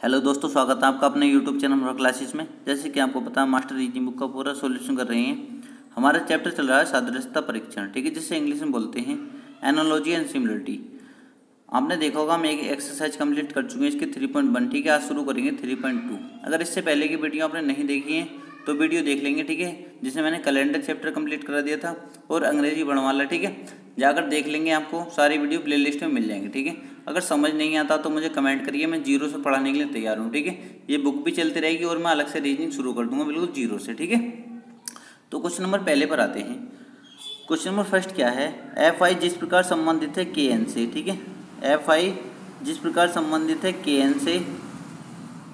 Hello दोस्तों, स्वागत है आपका अपने यूट्यूब चैनल और क्लासेस में। जैसे कि आपको पता है, मास्टर रीजनिंग बुक का पूरा सॉल्यूशन कर रहे हैं। हमारा चैप्टर चल रहा है सादृश्यता परीक्षण, ठीक है, जिसे इंग्लिश में बोलते हैं एनालॉजी एंड सिमिलरिटी। आपने देखा होगा हम एक एक्सरसाइज कंप्लीट कर चुके हैं इसके 3.1, ठीक है। आज शुरू करेंगे 3.2। अगर इससे पहले की वीडियो आपने नहीं देखी है तो वीडियो देख लेंगे, ठीक है, जिसमें मैंने कैलेंडर चैप्टर कंप्लीट करा दिया था और अंग्रेजी वर्णमाला, ठीक है। जाकर देख लेंगे, आपको सारी वीडियो प्लेलिस्ट में मिल जाएंगी, ठीक है। अगर समझ नहीं आता तो मुझे कमेंट करिए, मैं जीरो से पढ़ाने के लिए तैयार हूँ, ठीक है। ये बुक भी चलती रहेगी और मैं अलग से रीजनिंग शुरू कर दूंगा बिल्कुल जीरो से, ठीक है। तो क्वेश्चन नंबर पहले पर आते हैं। क्वेश्चन नंबर फर्स्ट क्या है, एफ आई जिस प्रकार संबंधित है के एन से, ठीक है। एफ आई जिस प्रकार संबंधित है के एन से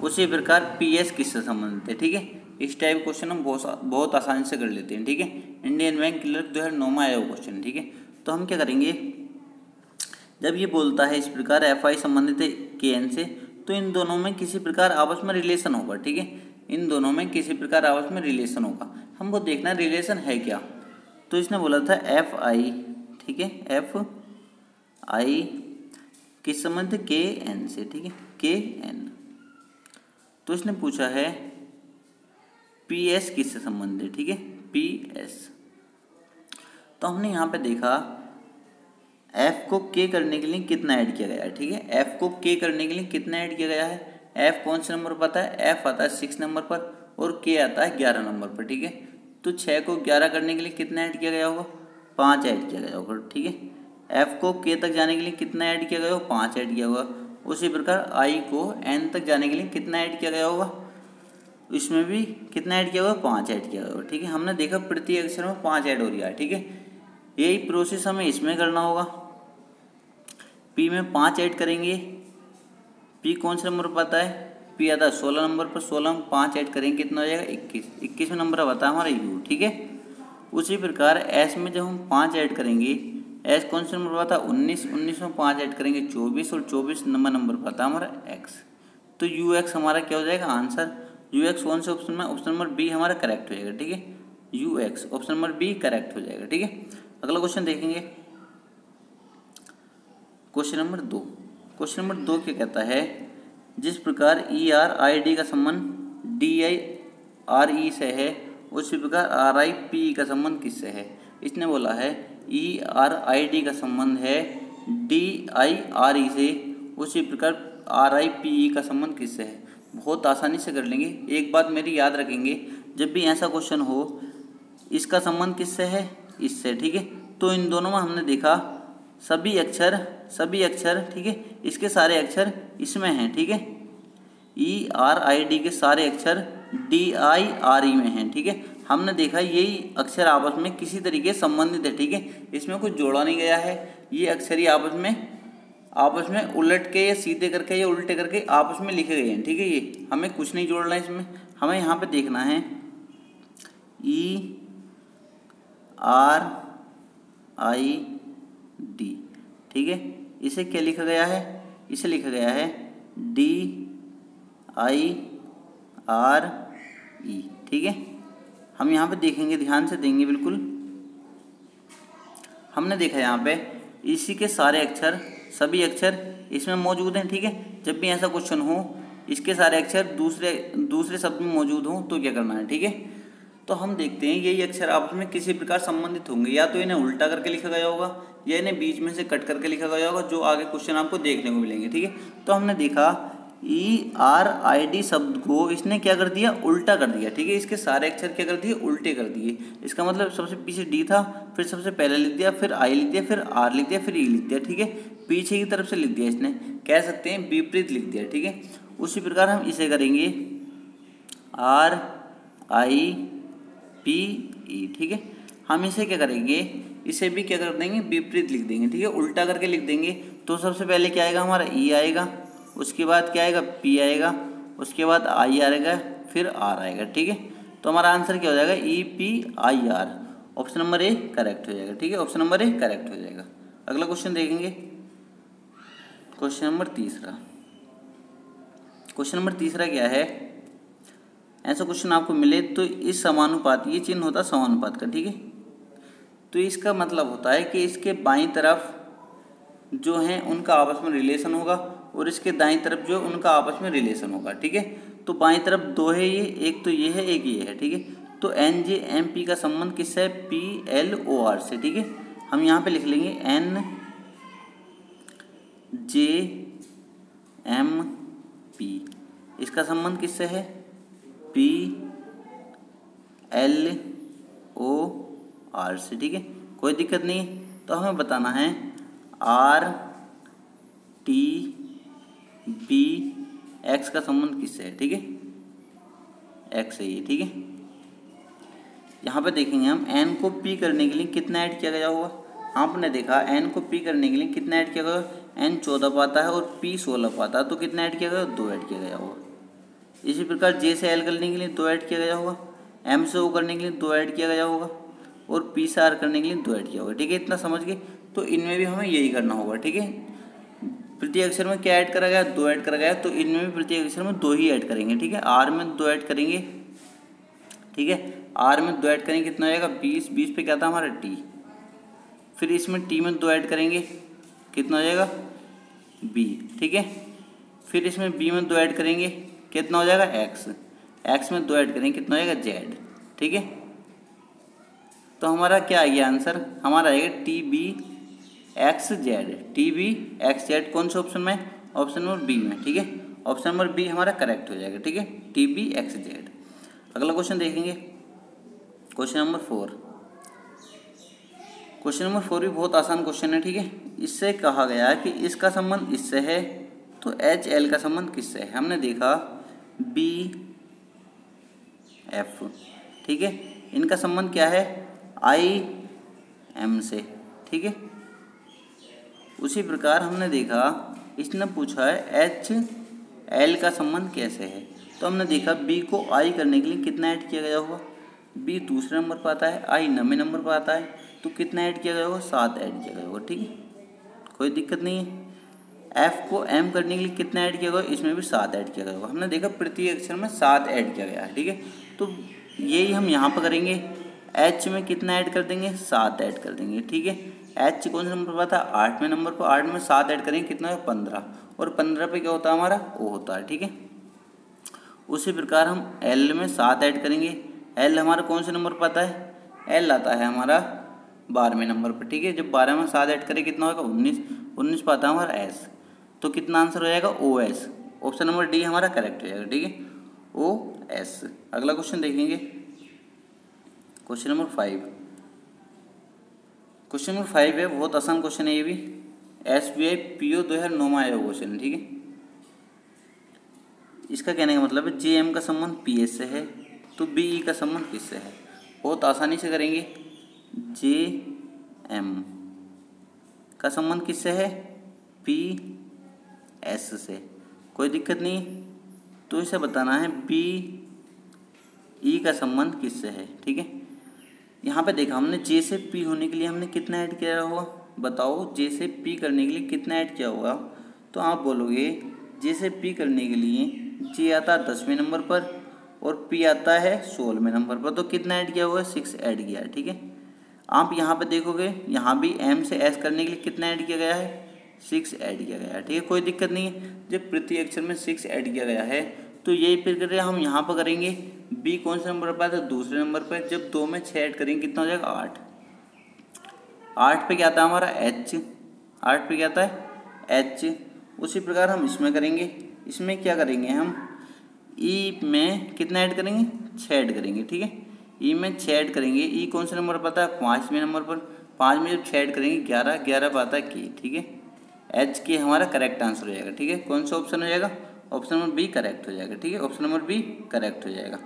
उसी प्रकार पी एस किससे संबंधित है, ठीक है। इस टाइप क्वेश्चन हम बहुत आसानी से कर लेते हैं, ठीक है। इंडियन बैंक क्लर्क 2009 में आया हुआ क्वेश्चन, ठीक है। तो हम क्या करेंगे, जब ये बोलता है इस प्रकार एफ आई संबंधित है के एन से, तो इन दोनों में किसी प्रकार आपस में रिलेशन होगा, ठीक है। इन दोनों में किसी प्रकार आपस में रिलेशन होगा, हमको देखना रिलेशन है क्या। तो इसने बोला था एफ आई, ठीक है, एफ आई किस संबंध के एन से, ठीक है, के एन। तो इसने पूछा है पी एस किससे संबंध है, ठीक है, पी एस। तो हमने यहाँ पे देखा एफ को के करने के लिए कितना ऐड किया गया है, ठीक है। एफ को के करने के लिए कितना ऐड किया गया है, एफ कौन से नंबर पर आता है, एफ आता है 6 नंबर पर और के आता है 11 नंबर पर, ठीक है। तो 6 को 11 करने के लिए कितना ऐड किया गया होगा, 5 ऐड किया गया होगा, ठीक है। एफ को के तक जाने के लिए कितना ऐड किया गया होगा, 5 ऐड किया होगा। उसी प्रकार आई को एन तक जाने के लिए कितना ऐड किया गया होगा, इसमें भी कितना ऐड किया होगा, 5 ऐड किया होगा, ठीक है। हमने देखा प्रति अक्षर में 5 ऐड हो रहा है, ठीक है। यही प्रोसेस हमें इसमें करना होगा। पी में 5 ऐड करेंगे, पी कौन से नंबर पर आता है, पी आता है 16 नंबर पर, 16 में 5 ऐड करेंगे कितना हो जाएगा, 21। 21 में नंबर आता है हमारा यू, ठीक है। उसी प्रकार एस में जब हम 5 ऐड करेंगे, एस कौन से नंबर पर आता है 19, 19 में 5 ऐड करेंगे 24 और 24 नंबर पर आता है हमारा एक्स। तो यू एक्स हमारा क्या हो जाएगा आंसर, यू एक्स कौन से ऑप्शन में, ऑप्शन नंबर बी हमारा करेक्ट हो जाएगा, ठीक है। U X option number B correct हो जाएगा, ठीक है। अगला क्वेश्चन देखेंगे, क्वेश्चन नंबर 2। क्वेश्चन नंबर 2 क्या कहता है, जिस प्रकार ई आर आई डी का संबंध डी आई आर ई से है उसी प्रकार आर आई पी ई का संबंध किससे है। इसने बोला है ई आर आई डी का संबंध है डी आई आर ई से, उसी प्रकार आर आई पी ई का संबंध किससे है। बहुत आसानी से कर लेंगे। एक बात मेरी याद रखेंगे, जब भी ऐसा क्वेश्चन हो इसका संबंध किससे है, इससे, ठीक है। तो इन दोनों में हमने देखा सभी अक्षर, ठीक है, इसके सारे अक्षर इसमें हैं, ठीक है। ई आर आई डी के सारे अक्षर डी आई आर ई में हैं, ठीक है। हमने देखा यही अक्षर आपस में किसी तरीके संबंधित है, ठीक है। इसमें कुछ जोड़ा नहीं गया है, ये अक्षर ही आपस में उलट के या सीधे करके या उल्टे करके आपस में लिखे गए हैं, ठीक है। ये हमें कुछ नहीं जोड़ना है इसमें, हमें यहाँ पे देखना है ई आर आई डी, ठीक है। इसे क्या लिखा गया है, इसे लिखा गया है डी आई आर ई, ठीक है। हम यहाँ पे देखेंगे, ध्यान से देंगे बिल्कुल। हमने देखा यहाँ पे इसी के सारे अक्षर, सभी अक्षर इसमें मौजूद हैं, ठीक है। जब भी ऐसा क्वेश्चन हो इसके सारे अक्षर दूसरे शब्द में मौजूद हों तो क्या करना है, ठीक है। तो हम देखते हैं यही अक्षर आपस में किसी प्रकार संबंधित होंगे, या तो इन्हें उल्टा करके लिखा गया होगा या इन्हें बीच में से कट करके लिखा गया होगा, जो आगे क्वेश्चन आपको देखने को मिलेंगे, ठीक है। तो हमने देखा ई आर आई डी शब्द को इसने क्या कर दिया, उल्टा कर दिया, ठीक है। इसके सारे अक्षर क्या कर दिए, उल्टे कर दिए। इसका मतलब सबसे पीछे डी था, फिर सबसे पहले लिख दिया, फिर आई लिख दिया, फिर आर लिख दिया, फिर ई लिख दिया, ठीक है। पीछे की तरफ से लिख दिया, इसने कह सकते हैं विपरीत लिख दिया, ठीक है। उसी प्रकार हम इसे करेंगे आर आई पी ई, ठीक है। हम इसे क्या करेंगे, इसे भी क्या कर देंगे, विपरीत लिख देंगे, ठीक है, उल्टा करके लिख देंगे। तो सबसे पहले क्या आएगा हमारा ई आएगा, उसके बाद क्या आएगा, पी आएगा, उसके बाद आई आएगा, फिर आर आएगा, ठीक है। तो हमारा आंसर क्या हो जाएगा, E P I R. Option number A correct हो जाएगा, ठीक है, ऑप्शन नंबर ए करेक्ट हो जाएगा। अगला क्वेश्चन देखेंगे, क्वेश्चन नंबर 3। क्वेश्चन नंबर 3 क्या है, ऐसा क्वेश्चन आपको मिले तो इस समानुपात, ये चिन्ह होता है समानुपात का, ठीक है। तो इसका मतलब होता है कि इसके बाईं तरफ जो हैं उनका आपस में रिलेशन होगा और इसके दाईं तरफ जो उनका आपस में रिलेशन होगा। ठीक है, तो बाईं तरफ दो है, ये एक तो ये है एक ये है। ठीक है, तो एन जे एम पी का संबंध किससे है? पी एल ओ आर से। ठीक है, हम यहाँ पे लिख लेंगे एन जे एम पी, इसका संबंध किससे है? पी एल ओ आर से। ठीक है, कोई दिक्कत नहीं है। तो हमें बताना है आर टी बी एक्स का संबंध किससे है? ठीक है, एक्स है ये। ठीक है, यहाँ पे देखेंगे हम एन को पी करने के लिए कितना ऐड किया गया होगा। आपने देखा एन को पी करने के लिए कितना ऐड किया गया? एन 14 पाता है और पी 16 पाता है, तो कितना ऐड किया गया? 2 ऐड किया गया होगा। इसी प्रकार जे से एल करने के लिए 2 ऐड किया गया होगा, एम से ओ करने के लिए 2 ऐड किया गया होगा और पी से आर करने के लिए 2 ऐड किया होगा। ठीक है, इतना समझ गए। तो इनमें भी हमें यही करना होगा। ठीक है, प्रत्येक अक्षर में क्या ऐड करा गया? 2 ऐड करा गया, तो इनमें भी प्रत्येक अक्षर में 2 ही ऐड करेंगे। ठीक है, आर में 2 ऐड करेंगे। ठीक है, आर में 2 ऐड करेंगे, कितना हो जाएगा? 20। 20 पे क्या था हमारा? टी। फिर इसमें टी में 2 ऐड करेंगे, कितना हो जाएगा? बी। ठीक है, फिर इसमें बी में 2 ऐड करेंगे, कितना हो जाएगा? एक्स। एक्स में 2 ऐड करेंगे, कितना हो जाएगा? जेड। ठीक है, तो हमारा क्या आ गया आंसर? हमारा आएगा T B X Z. T B X Z कौन से ऑप्शन में? ऑप्शन नंबर बी में। ठीक है, ऑप्शन नंबर बी हमारा करेक्ट हो जाएगा। ठीक है, टी बी एक्स जेड। अगला क्वेश्चन देखेंगे, क्वेश्चन नंबर 4। क्वेश्चन नंबर 4 भी बहुत आसान क्वेश्चन है। ठीक है, इससे कहा गया है कि इसका संबंध इससे है, तो एच एल का संबंध किससे है? हमने देखा बी एफ। ठीक है, इनका संबंध क्या है? आई एम से। ठीक है, उसी प्रकार हमने देखा इसने पूछा है एच एल का संबंध कैसे है, तो हमने देखा बी को आई करने के लिए कितना ऐड किया गया होगा? बी दूसरे नंबर पर आता है, आई 9वें नंबर पर आता है, तो कितना ऐड किया गया होगा? 7 ऐड किया गया होगा। ठीक है, कोई दिक्कत नहीं है। एफ को एम करने के लिए कितना ऐड किया गया? इसमें भी 7 ऐड किया गया होगा। हमने देखा प्रत्येक अक्षर में 7 ऐड किया गया है। ठीक है, तो यही हम यहाँ पर करेंगे। एच में कितना ऐड कर देंगे? 7 ऐड कर देंगे। ठीक है, एच कौन से नंबर पर था? 8वें नंबर पर। 8 में 7 ऐड करेंगे, कितना है? 15। और 15 पे क्या होता है हमारा? ओ होता है। ठीक है, उसी प्रकार हम एल में 7 ऐड करेंगे। एल हमारा कौन से नंबर पर आता है? एल आता है हमारा 12वें नंबर पर। ठीक है, जब 12 में 7 ऐड करें कितना होगा? 19। 19 पर आता है हमारा एस, तो कितना आंसर हो जाएगा? O S. Option number D हमारा करेक्ट हो जाएगा। ठीक है, ओ एस। अगला क्वेश्चन देखेंगे, क्वेश्चन नंबर 5। क्वेश्चन नंबर 5 है, बहुत आसान क्वेश्चन है ये भी। SBI PO 2009 में आया हुआ क्वेश्चन है। ठीक है, इसका कहने का मतलब है JM का संबंध PS से है, तो BE का संबंध किससे है? बहुत आसानी से करेंगे। JM का संबंध किससे है? PS से। कोई दिक्कत नहीं, तो इसे बताना है BE का संबंध किससे है। ठीक है, यहाँ पे देखा हमने J से P होने के लिए हमने कितना ऐड किया होगा? बताओ, J से P करने के लिए कितना ऐड किया होगा? तो आप बोलोगे J से P करने के लिए J आता है 10वें नंबर पर और P आता है 16वें नंबर पर, तो कितना ऐड किया होगा? 6 ऐड किया है। ठीक है, आप यहाँ पे देखोगे, यहाँ भी M से S करने के लिए कितना ऐड किया गया है? 6 ऐड किया गया है। ठीक है, कोई दिक्कत नहीं है। जब प्रत्येक अक्षर में 6 ऐड किया गया है, तो यही प्रक्रिया हम यहाँ पर करेंगे। बी कौन से नंबर पर आता है? दूसरे नंबर पर। जब 2 में 6 ऐड करेंगे, कितना हो जाएगा? 8। 8 पे क्या आता है हमारा? एच। 8 पे क्या आता है? एच। उसी प्रकार हम इसमें करेंगे। इसमें क्या करेंगे हम? ई में कितना ऐड करेंगे? 6 ऐड करेंगे। ठीक है, ई में 6 ऐड करेंगे। ई कौन से नंबर पर आता है? 5वें नंबर पर। 5 में जब 6 ऐड करेंगे 11। 11 पर आता है के। ठीक है, एच के हमारा करेक्ट आंसर हो जाएगा। ठीक है, कौन सा ऑप्शन हो जाएगा? ऑप्शन नंबर बी करेक्ट हो जाएगा। ठीक है, ऑप्शन नंबर बी करेक्ट हो जाएगा।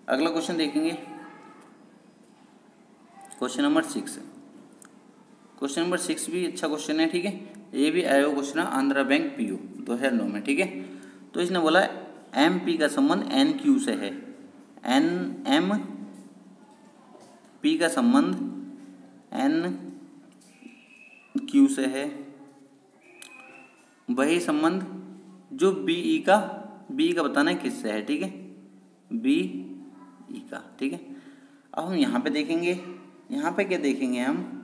अगला क्वेश्चन देखेंगे, क्वेश्चन नंबर 6। क्वेश्चन नंबर 6 भी अच्छा क्वेश्चन है। ठीक है, ये भी आया हुआ क्वेश्चन है आंध्रा बैंक PO 2009 में। ठीक है, तो इसने बोला MP का संबंध NQ से है। MP का संबंध NQ से है, वही संबंध जो BE का बताना है किससे है। ठीक है, BE का। ठीक है, अब हम यहाँ पे देखेंगे, यहाँ पे क्या देखेंगे हम?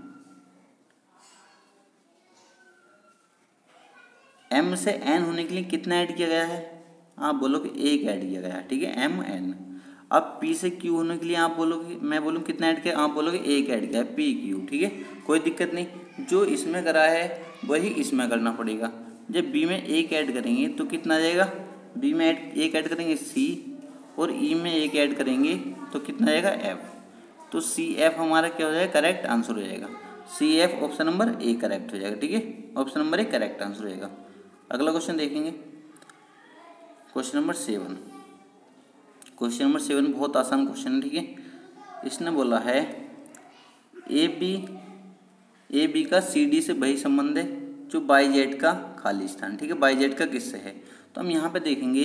M से N होने के लिए कितना ऐड किया गया है? आप बोलोगे एक ऐड किया गया है, ठीक है, MN। अब P से Q होने के लिए आप बोलोगे, मैं बोलूँ कितना ऐड किया, आप बोलोगे एक ऐड किया है, PQ, ठीक है, कोई दिक्कत नहीं। जो इसमें करा है वही इसमें करना पड़ेगा। जब B में एक ऐड करेंगे तो कितना आ जाएगा? B में एक ऐड करेंगे C, और E में एक ऐड करेंगे तो कितना आएगा? F। तो CF हमारा क्या हो जाएगा? करेक्ट आंसर हो जाएगा। CF option number A correct हो जाएगा, ठीक है, option number A correct answer हो जाएगा। अगला क्वेश्चन देखेंगे, क्वेश्चन नंबर 7। क्वेश्चन नंबर 7 बहुत आसान क्वेश्चन है, ठीक है। इसने बोला है ए बी का CD से वही संबंध है जो बाई जेड का खाली स्थान, ठीक है, बाई जेड का किससे है? तो हम यहाँ पे देखेंगे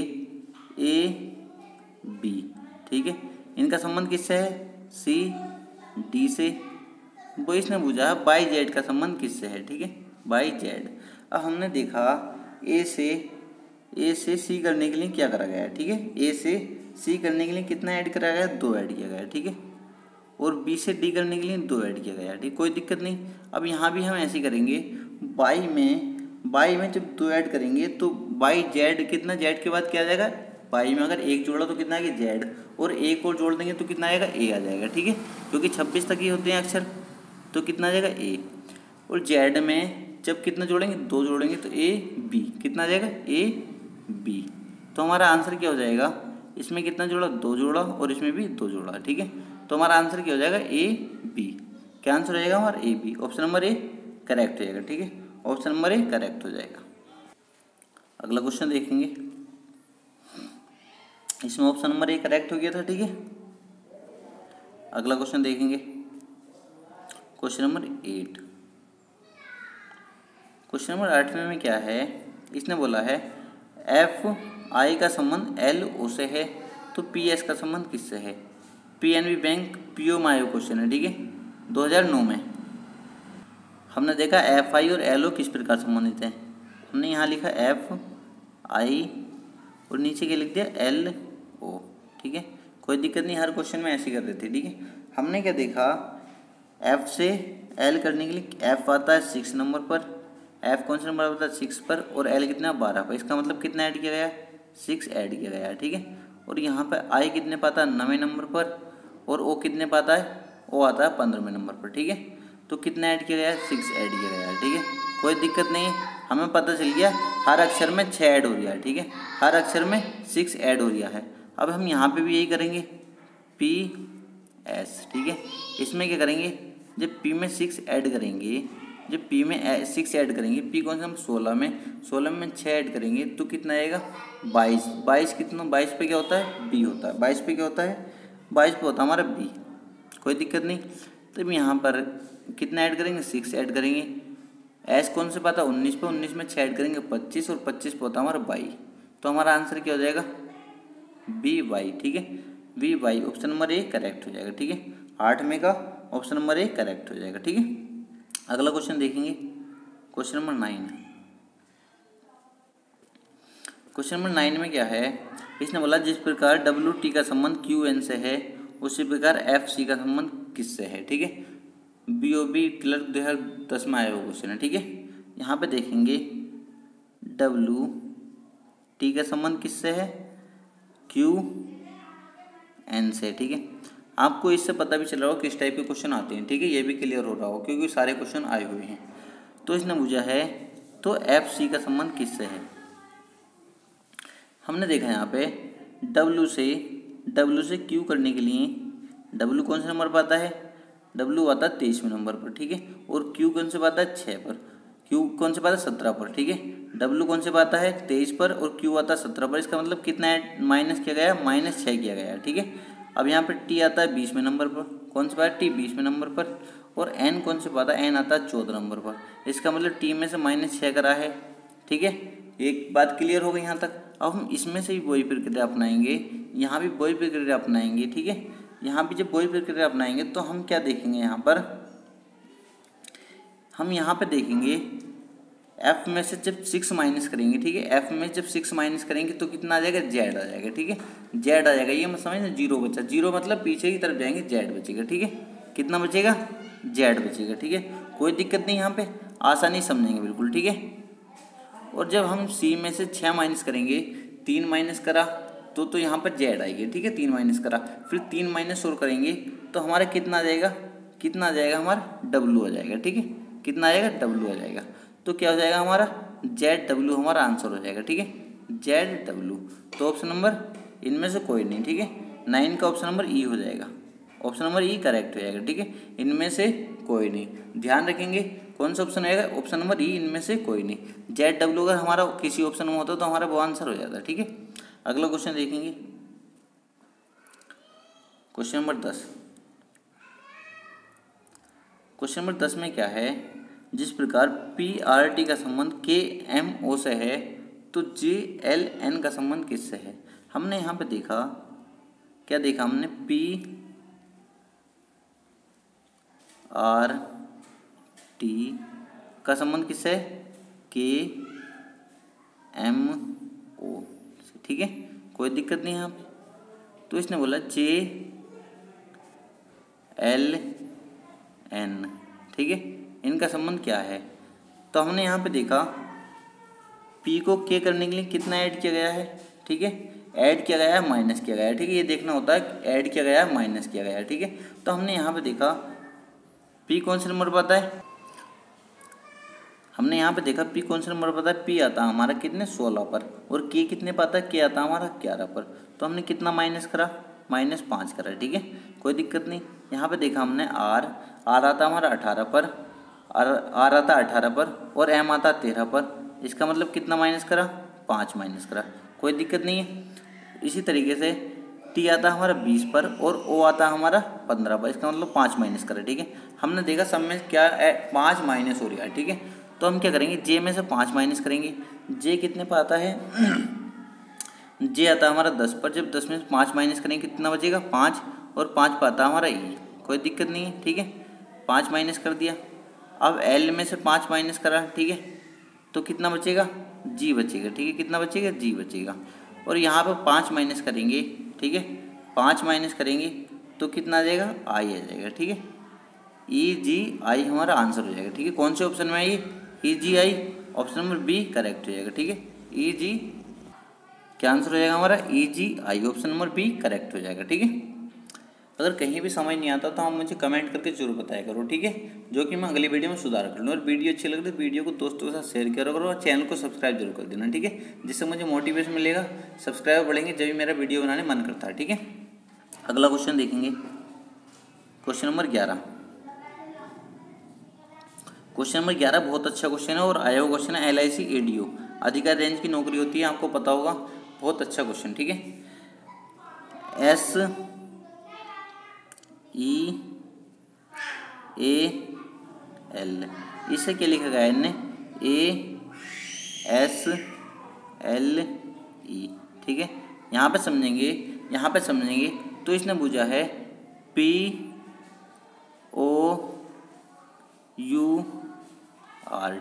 AB, ठीक है, इनका संबंध किससे है? CD से। वो इसने पूछा बाई जेड का संबंध किससे है, ठीक है, बाई जेड। अब हमने देखा ए से C करने के लिए क्या करा गया है, ठीक है, ए से C करने के लिए कितना ऐड करा गया है? 2 ऐड किया गया है, ठीक है, और B से D करने के लिए 2 ऐड किया गया है, ठीक, कोई दिक्कत नहीं। अब यहाँ भी हम ऐसे करेंगे, बाई में जब 2 ऐड करेंगे तो बाई जेड, कितना जेड के बाद क्या आ जाएगा? बाई में अगर एक जोड़ा तो कितना आएगा? जेड, और एक और जोड़ देंगे तो कितना आएगा? ए आ जाएगा, ठीक है, क्योंकि 26 तक ही होते हैं अक्षर, तो कितना आ जाएगा? ए। और जेड में जब कितना जोड़ेंगे? 2 जोड़ेंगे तो AB, कितना आ जाएगा? AB। तो हमारा आंसर क्या हो जाएगा? इसमें कितना जोड़ा? 2 जोड़ा, और इसमें भी 2 जोड़ा, ठीक है, तो हमारा आंसर क्या हो जाएगा? AB। क्या आंसर हो जाएगा हमारा? AB, option number A correct हो जाएगा, ठीक है, ऑप्शन नंबर ए करेक्ट हो जाएगा। अगला क्वेश्चन देखेंगे, इसमें ऑप्शन नंबर ए करेक्ट हो गया था, ठीक है। अगला क्वेश्चन देखेंगे, क्वेश्चन नंबर 8। क्वेश्चन नंबर 8 में क्या है? इसने बोला है FI का संबंध LO से है, तो PS का संबंध किससे है? PNB बैंक PO में आया क्वेश्चन है, ठीक है, 2009 में। हमने देखा FI और LO किस प्रकार संबंधित हैं। हमने यहाँ लिखा FI और नीचे क्या लिख दिया? LO, ठीक है, कोई दिक्कत नहीं, हर क्वेश्चन में ऐसे कर देते, ठीक है। हमने क्या देखा? F से L करने के लिए F आता है 6 नंबर पर, F कौन सा नंबर आता है? 6 पर, और L कितना? 12 पर। इसका मतलब कितना ऐड किया गया? 6 ऐड किया गया है, ठीक है। और यहाँ पर I कितने पाता है? 9वें नंबर पर, और O कितने पाता है? O आता है 15वें नंबर पर, ठीक है। तो कितना ऐड किया गया है? 6 ऐड किया गया है, ठीक है, कोई दिक्कत नहीं है, हमें पता चल गया हर अक्षर में 6 ऐड हो रहा है, ठीक है, हर अक्षर में 6 ऐड हो रहा है। अब हम यहाँ पे भी यही करेंगे, PS, ठीक है। इसमें क्या करेंगे? जब P में 6 ऐड करेंगे, जब P में 6 ऐड करेंगे, P कौन सा? हम 16 में 6 ऐड करेंगे तो कितना आएगा? 22। 22 कितना? 22 पे क्या होता है? B होता है। 22 पे क्या होता है? 22 पे होता है हमारा B, कोई दिक्कत नहीं। तब यहाँ पर कितना ऐड करेंगे? 6 ऐड करेंगे। S कौन से पाता? 19 पे, 19 में 6 ऐड करेंगे 25, और 25 पे होता है हमारा 22। तो हमारा आंसर क्या हो जाएगा? BY, ठीक है, BY, option number A correct हो जाएगा, ठीक है, 8 में का ऑप्शन नंबर ए करेक्ट हो जाएगा, ठीक है। अगला क्वेश्चन देखेंगे, क्वेश्चन नंबर 9। क्वेश्चन नंबर 9 में क्या है? इसने बोला जिस प्रकार WT का संबंध QN से है उसी प्रकार FC का संबंध किससे है, ठीक है। BOB क्लर्क 2010 में आया हुआ क्वेश्चन है, ठीक है। यहाँ पे देखेंगे WT का संबंध किससे है? QN से, ठीक है। आपको इससे पता भी चल रहा हो किस टाइप के क्वेश्चन आते हैं, ठीक है, ये भी क्लियर हो रहा हो क्योंकि सारे क्वेश्चन आए हुए हैं। तो इसने पूछा है तो FC का संबंध किससे है? हमने देखा यहाँ पे W से Q करने के लिए W कौन से नंबर पर आता है? W आता है 23वें नंबर पर, ठीक है, और Q कौन से आता है? 6 पर। Q कौन से आता है? 17 पर, ठीक है। W कौन से आता है? 23 पर, और Q आता है 17 पर। इसका मतलब कितना माइनस किया गया? -6 किया गया, ठीक है। अब यहाँ पर T आता है 20वें नंबर पर, कौन से पाता है? T 20वें नंबर पर, और N कौन से पाता है? N आता है 14 नंबर पर। इसका मतलब T में से -6 करा है, ठीक है। एक बात क्लियर हो गई यहाँ तक। अब हम इसमें से भी वही प्रक्रिया अपनाएंगे, यहाँ भी वही प्रक्रिया अपनाएंगे, ठीक है। यहाँ भी जब वही प्रक्रिया अपनाएंगे तो हम क्या देखेंगे? यहाँ पर हम यहाँ पे देखेंगे F में से जब 6 माइनस करेंगे, ठीक है, F में जब 6 माइनस करेंगे तो कितना आ जाएगा? Z आ जाएगा, ठीक है, Z आ जाएगा। ये मत समझना 0 बचा, 0 मतलब पीछे की तरफ जाएंगे, Z बचेगा, ठीक है। कितना बचेगा? Z बचेगा, ठीक है, कोई दिक्कत नहीं, यहाँ पे आसानी समझेंगे बिल्कुल, ठीक है। और जब हम सी में से 6 माइनस करेंगे, 3 माइनस करा तो यहाँ पर जेड आएगी, ठीक है। 3 माइनस करा, फिर 3 माइनस और करेंगे तो हमारा कितना आ जाएगा, कितना आ जाएगा हमारा डब्लू आ जाएगा, ठीक है। कितना आएगा, डब्लू आ जाएगा। तो क्या हो जाएगा हमारा जेड डब्लू हमारा आंसर हो जाएगा, ठीक है। जेड डब्लू, तो ऑप्शन नंबर इनमें से कोई नहीं, ठीक है। 9 का ऑप्शन नंबर ई हो जाएगा, ऑप्शन नंबर ई करेक्ट हो जाएगा, ठीक है। इनमें से कोई नहीं, ध्यान रखेंगे कौन सा ऑप्शन आएगा, ऑप्शन नंबर ई, इनमें से कोई नहीं। जेड डब्लू अगर हमारा किसी ऑप्शन में होता तो हमारा वो आंसर हो जाता, ठीक है। अगला क्वेश्चन देखेंगे, क्वेश्चन नंबर 10। क्वेश्चन नंबर 10 में क्या है, जिस प्रकार पी आर टी का संबंध के एम ओ से है तो जे एल एन का संबंध किससे है। हमने यहाँ पे देखा, क्या देखा हमने, पी आर टी का संबंध किससे है, के एम ओ, ठीक है। कोई दिक्कत नहीं है यहाँ पे। तो इसने बोला जे एल एन, ठीक है, इनका संबंध क्या है। तो हमने यहाँ पे देखा P को K करने के लिए कितना ऐड किया गया है, ठीक है। ऐड किया गया है, माइनस किया गया है, ठीक है। ये देखना होता है ऐड किया गया है, माइनस किया गया है, ठीक है। तो हमने यहाँ पे देखा P कौन से नंबर पर आता है, हमने यहाँ पे देखा P कौन से नंबर पर आता है, P आता है हमारा कितने, 16 पर, और K कितने पर आता है, K आता है हमारा 11 पर। तो हमने कितना माइनस करा, -5 करा, ठीक है। कोई दिक्कत नहीं। यहाँ पे देखा हमने R आता हमारा 18 पर, R आता 18 पर, और M आता 13 पर। इसका मतलब कितना माइनस करा, 5 माइनस करा, कोई दिक्कत नहीं है। इसी तरीके से T आता हमारा 20 पर, और O आता हमारा 15 पर। इसका मतलब 5 माइनस करा, ठीक है। हमने देखा सब में क्या 5 माइनस हो रहा है, ठीक है। तो हम क्या करेंगे, J में से 5 माइनस करेंगे। J कितने पर आता है, J आता हमारा 10 पर। जब 10 में से 5 माइनस करेंगे कितना बचेगा, 5, और 5 पर आता हमारा E। कोई दिक्कत नहीं है, ठीक है। 5 माइनस कर दिया। अब L में से 5 माइनस करा, ठीक है। तो कितना बचेगा, G बचेगा, ठीक है। कितना बचेगा, G बचेगा। और यहाँ पर 5 माइनस करेंगे, ठीक है। 5 माइनस करेंगे तो कितना आ जाएगा, I आ जाएगा, ठीक है। EGI हमारा आंसर हो जाएगा, ठीक है। कौन से ऑप्शन में है ये, EGI, option number B correct हो जाएगा, ठीक है। EG क्या आंसर हो जाएगा हमारा, EGI, option number B correct हो जाएगा, ठीक है। अगर कहीं भी समझ नहीं आता तो आप मुझे कमेंट करके जरूर बताया करो, ठीक है, जो कि मैं अगली वीडियो में सुधार कर लूँ। और वीडियो अच्छी लगे तो वीडियो को दोस्तों के साथ शेयर करो और चैनल को सब्सक्राइब जरूर कर देना, ठीक है, जिससे मुझे मोटिवेशन मिलेगा, सब्सक्राइबर बढ़ेंगे जब भी मेरा वीडियो बनाने मन करता है, ठीक है। अगला क्वेश्चन देखेंगे, क्वेश्चन नंबर 11। क्वेश्चन नंबर 11 बहुत अच्छा क्वेश्चन है और आया हुआ क्वेश्चन है। LIC ADO अधिकारी रेंज की नौकरी होती है, आपको पता होगा, बहुत अच्छा क्वेश्चन, ठीक है। SEAL इसे क्या लिखा गया है इनने, ASLE, ठीक है। यहाँ पे समझेंगे तो इसने पूछा है POUR,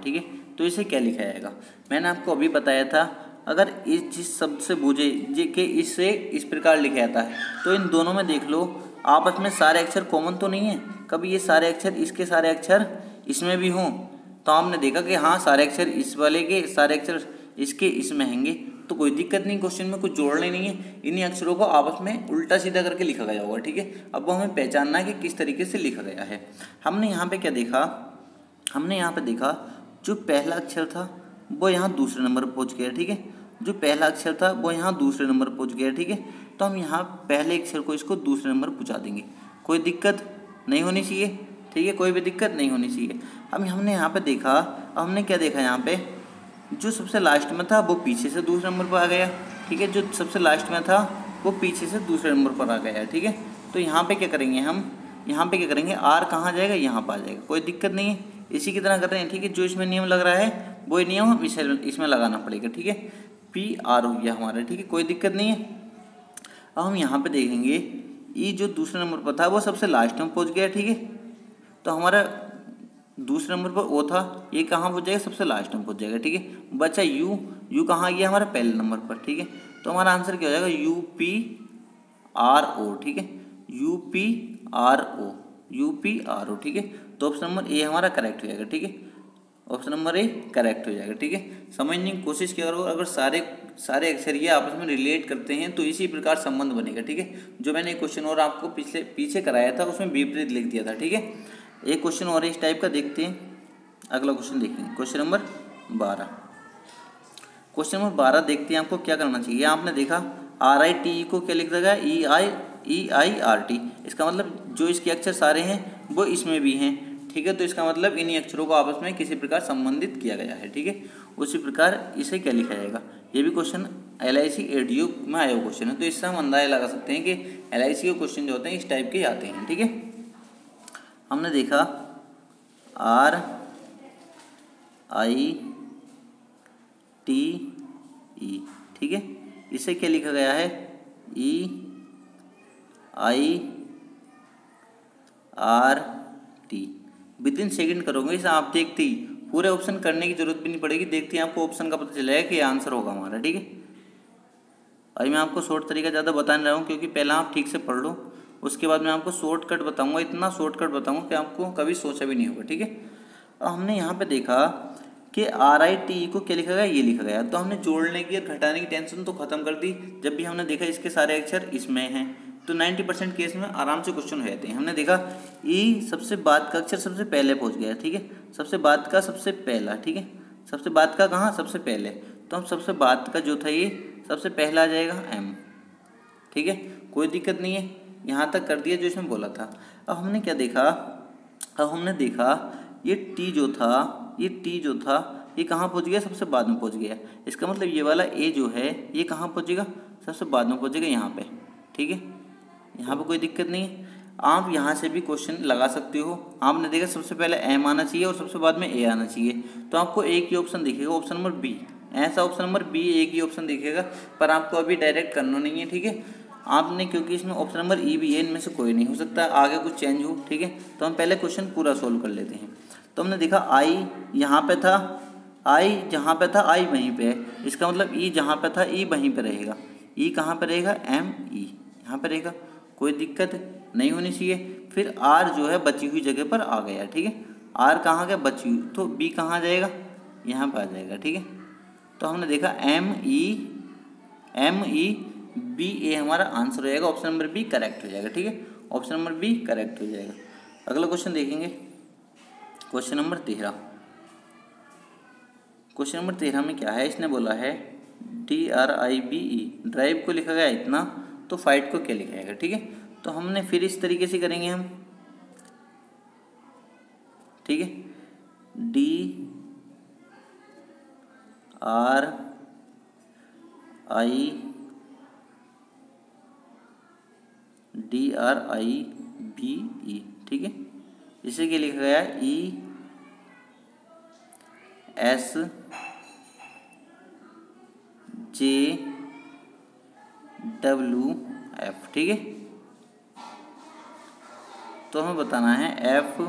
ठीक है। तो इसे क्या लिखा जाएगा, मैंने आपको अभी बताया था, अगर जिस शब्द से पूछे कि इससे इस प्रकार लिखा जाता है तो इन दोनों में देख लो आपस में सारे अक्षर कॉमन तो नहीं है, कभी ये सारे अक्षर इसके सारे अक्षर इसमें भी हों। तो हमने देखा कि हाँ सारे अक्षर इस वाले के सारे अक्षर इसके इसमें हैंगे, तो कोई दिक्कत नहीं, क्वेश्चन में कुछ जोड़ने नहीं है। इन्हीं अक्षरों को आपस में उल्टा सीधा करके लिखा गया होगा, ठीक है। अब वो हमें पहचानना है कि किस तरीके से लिखा गया है। हमने यहाँ पे क्या देखा, हमने यहाँ पे देखा जो पहला अक्षर था वो यहाँ दूसरे नंबर पर पहुँच गया, ठीक है। जो पहला अक्षर था वो यहाँ दूसरे नंबर पर पहुँच गया, ठीक है। तो हम यहाँ पहले अक्षर को इसको दूसरे नंबर पर पहुँचा देंगे, कोई दिक्कत नहीं होनी चाहिए, ठीक है, कोई भी दिक्कत नहीं होनी चाहिए। अब हमने यहाँ पे देखा, हमने क्या देखा, यहाँ पे जो सबसे लास्ट में था वो पीछे से दूसरे नंबर पर आ गया, ठीक है। जो सबसे लास्ट में था वो पीछे से दूसरे नंबर पर आ गया, ठीक है। तो यहाँ पे क्या करेंगे हम, यहाँ पे क्या करेंगे, R कहाँ जाएगा, यहाँ पर आ जाएगा, कोई दिक्कत नहीं है। इसी की तरह कर रहे हैं, ठीक है। जो इसमें नियम लग रहा है वही नियम हम इसमें लगाना पड़ेगा, ठीक है। PR हो गया हमारा, ठीक है, कोई दिक्कत नहीं है। अब हम यहाँ पे देखेंगे E जो दूसरे नंबर पर था वो सबसे लास्ट में पहुँच गया, ठीक है। तो हमारा दूसरे नंबर पर O था, ये कहाँ पहुँच जाएगा, सबसे लास्ट में पहुँच जाएगा, ठीक है। बचा U कहाँ गया हमारा पहले नंबर पर, ठीक है। तो हमारा आंसर क्या हो जाएगा, UPRO, ठीक है, UPRO, ठीक है। तो ऑप्शन नंबर A हमारा करेक्ट हो जाएगा, ठीक है। ऑप्शन नंबर ए करेक्ट हो जाएगा। ठीक है, समझने की कोशिश किया करो, अगर सारे अक्षर ये आपस में रिलेट करते हैं तो इसी प्रकार संबंध बनेगा। ठीक है, जो मैंने एक क्वेश्चन और आपको पीछे कराया था उसमें विपरीत लिख दिया था। ठीक है, एक क्वेश्चन और इस टाइप का देखते हैं। अगला क्वेश्चन देखेंगे, क्वेश्चन नंबर 12। क्वेश्चन नंबर 12 देखते हैं आपको क्या करना चाहिए। आपने देखा RITE को क्या लिख देगा, EIRT। इसका मतलब जो इसके अक्षर सारे हैं वो इसमें भी हैं। ठीक है, तो इसका मतलब इन्हीं अक्षरों को आपस में किसी प्रकार संबंधित किया गया है। ठीक है, उसी प्रकार इसे क्या लिखा जाएगा। ये भी क्वेश्चन LIC ADU में आया हुआ क्वेश्चन है, तो इससे हम अंदाजा लगा सकते हैं कि LIC के क्वेश्चन जो होते हैं इस टाइप के आते हैं। ठीक है, हमने देखा RITE। ठीक है, इसे क्या लिखा गया है, EIRT। विद इन सेकेंड करोगे इसे आप, देखते ही पूरे ऑप्शन करने की जरूरत भी नहीं पड़ेगी, देखते ही आपको ऑप्शन का पता चलेगा कि आंसर होगा हमारा। ठीक है, अभी मैं आपको शॉर्ट तरीका ज़्यादा बता नहीं रहा हूँ क्योंकि पहला आप ठीक से पढ़ लो, उसके बाद मैं आपको शॉर्टकट बताऊँगा। इतना शॉर्टकट बताऊँगा कि आपको कभी सोचा भी नहीं होगा। ठीक है, अब हमने यहाँ पे देखा कि RITE को क्या लिखा गया, ये लिखा गया, तो हमने जोड़ने की और घटाने की टेंशन तो खत्म कर दी। जब भी हमने देखा इसके सारे अक्षर इसमें हैं तो 90% केस में आराम से क्वेश्चन हो जाते हैं। हमने देखा ई सबसे बाद का अक्षर सबसे पहले पहुंच गया। ठीक है, सबसे बाद का सबसे पहला। ठीक है, सबसे बाद का कहाँ, सबसे पहले, तो हम सबसे बाद का जो था ये सबसे पहला आ जाएगा M। ठीक है, कोई दिक्कत नहीं है, यहाँ तक कर दिया जो इसमें बोला था। अब हमने क्या देखा, अब हमने देखा ये T जो था, ये T जो था ये कहाँ पहुँच गया, सबसे बाद में पहुँच गया। इसका मतलब ये वाला A जो है ये कहाँ पहुँचेगा, सबसे बाद में पहुँचेगा यहाँ पे। ठीक है, यहाँ पे कोई दिक्कत नहीं है, आप यहाँ से भी क्वेश्चन लगा सकते हो। आपने देखा सबसे पहले M आना चाहिए और सबसे बाद में A आना चाहिए, तो आपको एक ही ऑप्शन दिखेगा, ऑप्शन नंबर B। ऐसा ऑप्शन नंबर B एक ही ऑप्शन दिखेगा, पर आपको अभी डायरेक्ट करना नहीं है। ठीक है, आपने क्योंकि इसमें ऑप्शन नंबर E भी है, इनमें से कोई नहीं हो सकता आगे कुछ चेंज हो। ठीक है, तो हम पहले क्वेश्चन पूरा सोल्व कर लेते हैं। तो हमने देखा I यहाँ पे था, I जहाँ पे था I वहीं पे है, इसका मतलब E जहाँ पे था E वहीं पे रहेगा। E कहाँ पे रहेगा, ME यहाँ पे रहेगा, कोई दिक्कत नहीं होनी चाहिए। फिर R जो है बची हुई जगह पर आ गया। ठीक है, R कहाँ गया, बची हुई, तो B कहाँ जाएगा, यहाँ पर आ जाएगा। ठीक है, तो हमने देखा ME हमारा आंसर हो जाएगा, ऑप्शन नंबर B करेक्ट हो जाएगा। ठीक है, ऑप्शन नंबर B करेक्ट हो जाएगा। अगला क्वेश्चन देखेंगे, क्वेश्चन नंबर 13। क्वेश्चन नंबर 13 में क्या है, इसने बोला है DRIVE, ड्राइव को लिखा गया इतना, तो फाइट को क्या लिखा जाएगा। ठीक है, तो हमने फिर इस तरीके से करेंगे हम। ठीक है, DRIVE। ठीक है, इसे क्या लिखा गया, ESJWF। ठीक है, तो हमें बताना है FIGHT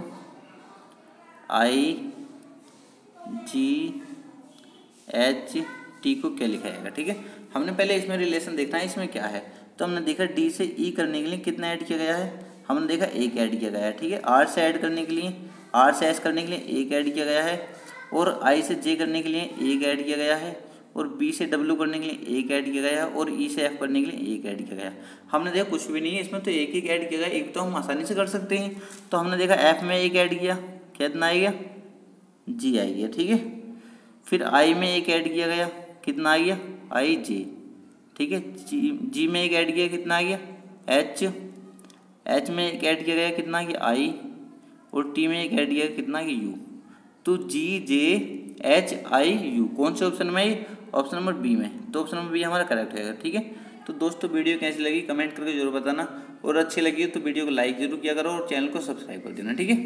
को क्या लिखा जाएगा। ठीक है, हमने पहले इसमें रिलेशन देखना है, इसमें क्या है। तो हमने देखा D से E करने के लिए कितना ऐड किया गया है, हमने देखा एक ऐड किया गया है। ठीक है, R से ऐड करने के लिए, R से S करने के लिए एक ऐड किया गया है, और I से J करने के लिए एक ऐड किया गया है, और B से W करने के लिए एक ऐड किया गया है, और E से F करने के लिए एक ऐड किया गया है। हमने देखा कुछ भी नहीं है इसमें, तो एक एक ऐड किया गया, एक तो हम आसानी से कर सकते हैं। तो हमने देखा F में एक ऐड किया, कितना आ गया, G आ गया। ठीक है, फिर I में एक ऐड किया गया, कितना आ गया, IJ। ठीक है, G में एक ऐड किया, कितना आ गया, H में एक ऐड किया गया, कितना आ गया, I, और T में एक ऐड किया, कितना आ गया, U। तो GJHIU कौन से ऑप्शन में, ऑप्शन नंबर B में, तो ऑप्शन नंबर B हमारा करेक्ट रहेगा। ठीक है, तो दोस्तों वीडियो कैसी लगी कमेंट करके जरूर बताना, और अच्छी लगी तो वीडियो को लाइक जरूर किया करो और चैनल को सब्सक्राइब कर देना। ठीक है।